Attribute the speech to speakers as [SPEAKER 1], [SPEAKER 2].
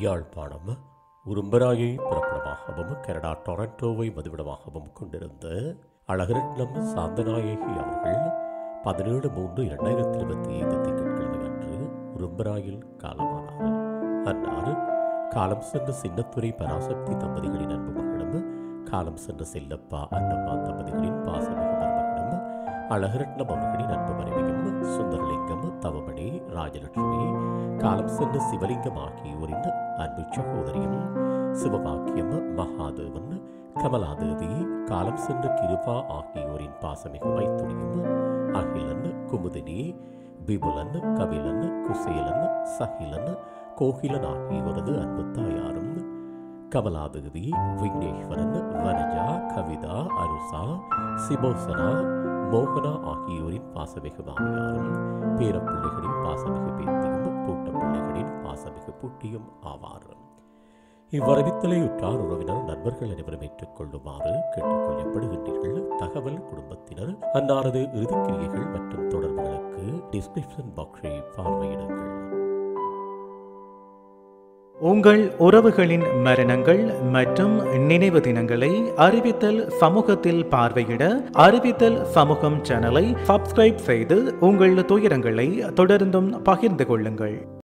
[SPEAKER 1] Yazhpanam உரும்பராயை பிறப்பிடமாகவும் Canada டொரண்டோவை மதுவிடமாகவும் கொண்டிருந்த அழகரட்னம் சாந்தநாயகி அவர்கள் 17/3/2025 திங்கட்கிழமை அன்று உரும்பராயில் காலமானார். அன்னார் காலம் சென்ற சின்னத்துறை பராசக்தி தம்பதிகளின் அன்பு மகளும் காலம் சென்ற செல்லப்பா அன்னம்மா தம்பதிகளின் பாசமிகு மருமகளும் அழகரட்னம் அவர்களின் அன்பு மனைவியும் சுந்தரலிங்கம் தவமணி ராஜலட்சுமி காலம் சென்ற சிவலிங்கம் ஆகியோரின் அன்பு சகோதரியும் சிவபாக்கியம் மகாதேவன் கமலாதேவி காலம் சென்ற கிருபா ஆகியோரின் பாசமிகு மைத்துனியும் அகிலன் குமுதினி விபுலன் கபிலன் குசேலன் சகிலன் கோகிலன் ஆகியோரது அன்பு தாயாரும் கமலாதேவி விக்னேஸ்வரன் வனஜா கவிதா அனுசா சிபோசனா மோகனா ஆகியோரின் பாசமிகு மாமியாரும் பேரப்பிள்ளைகளின் பாசமிகு பேத்தியும் பூட்டப்பிள்ளைகளின் பாசமிகு பூட்டியும் ஆவார். இவ்வரவித்தலை உற்றார் உறவினர் நண்பர்கள் அனைவரும் ஏற்றுக்கொள்ளுமாறு கேட்டுக்கொள்ளப்படுகின்றீர்கள். தகவல் குடும்பத்தினர் அன்னாரது இறுதிக்கிரியைகள் மற்றும் தொடர்புகளுக்கு டிஸ்கிரிப்ஷன் பாக்ஸை பார்வையிடுங்கள்.
[SPEAKER 2] உங்கள் உறவுகளின் மரணங்கள் மற்றும் நினைவு தினங்களை அறிவித்தல் சமூகத்தில் பார்வையிட அறிவித்தல் சமூகம் சேனலை சப்ஸ்கிரைப் செய்து உங்கள் துயரங்களை தொடர்ந்தும் பகிர்ந்து கொள்ளுங்கள்.